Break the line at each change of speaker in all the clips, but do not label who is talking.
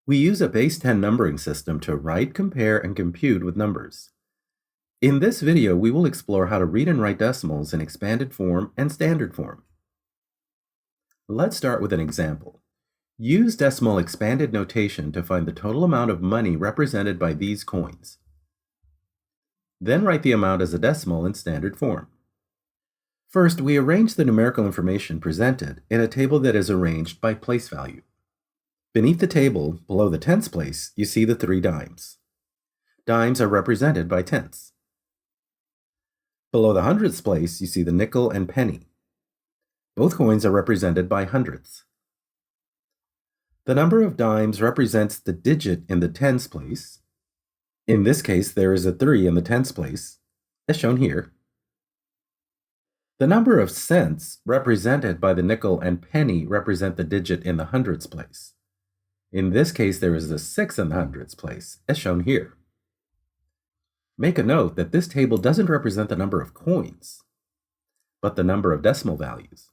We use a base 10 numbering system to write, compare, and compute with numbers. In this video, we will explore how to read and write decimals in expanded form and standard form. Let's start with an example. Use decimal expanded notation to find the total amount of money represented by these coins. Then write the amount as a decimal in standard form. First, we arrange the numerical information presented in a table that is arranged by place value. Beneath the table, below the tens place, you see the 3 dimes. Dimes are represented by tenths. Below the hundredths place, you see the nickel and penny. Both coins are represented by hundredths. The number of dimes represents the digit in the tens place. In this case, there is a 3 in the tens place, as shown here. The number of cents represented by the nickel and penny represent the digit in the hundredths place. In this case, there is a 6 in the hundredths place, as shown here. Make a note that this table doesn't represent the number of coins, but the number of decimal values.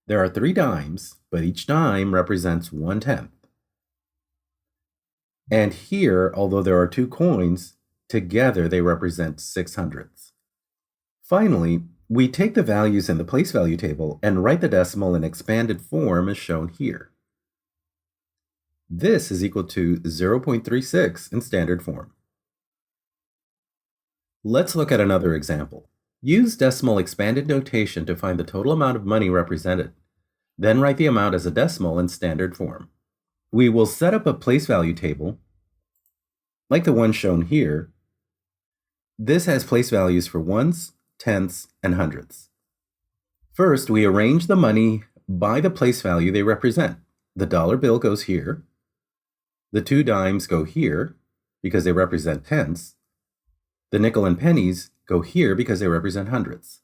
There are 3 dimes, but each dime represents 1/10. And here, although there are 2 coins, together they represent 6/100ths. Finally, we take the values in the place value table and write the decimal in expanded form as shown here. This is equal to 0.36 in standard form. Let's look at another example. Use decimal expanded notation to find the total amount of money represented. Then write the amount as a decimal in standard form. We will set up a place value table, like the one shown here. This has place values for ones, tenths, and hundredths. First, we arrange the money by the place value they represent. The dollar bill goes here. The 2 dimes go here because they represent tenths. The nickel and pennies go here because they represent hundredths.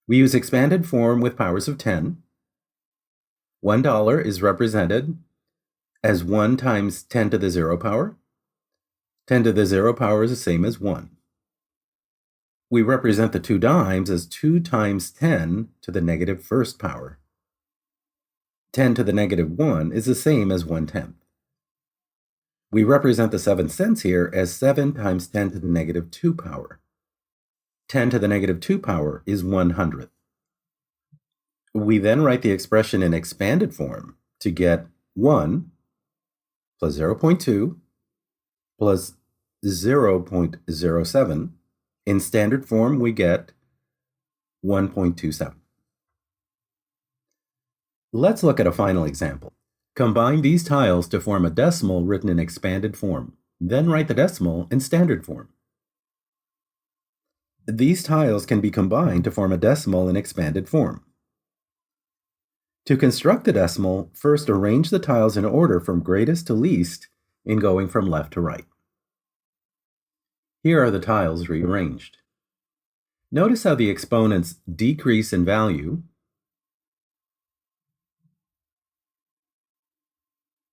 We use expanded form with powers of 10. $1 is represented as 1 times 10 to the 0 power. 10 to the 0 power is the same as 1. We represent the 2 dimes as 2 times 10 to the negative first power. 10 to the negative 1 is the same as 1/10. We represent the 7 cents here as 7 times 10 to the negative 2 power. 10 to the negative 2 power is 1/100th. We then write the expression in expanded form to get 1 plus 0.2 plus 0.07. In standard form, we get 1.27. Let's look at a final example. Combine these tiles to form a decimal written in expanded form. Then write the decimal in standard form. These tiles can be combined to form a decimal in expanded form. To construct the decimal, first arrange the tiles in order from greatest to least in going from left to right. Here are the tiles rearranged. Notice how the exponents decrease in value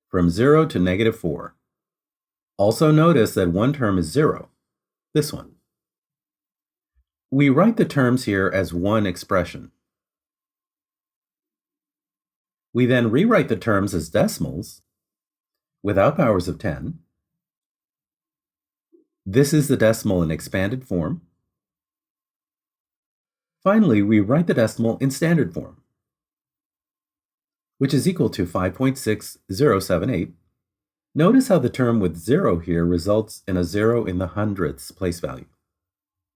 from 0 to negative 4. Also notice that one term is 0, this one. We write the terms here as one expression. We then rewrite the terms as decimals without powers of 10. This is the decimal in expanded form. Finally, we write the decimal in standard form, which is equal to 5.6078. Notice how the term with 0 here results in a 0 in the hundredths place value.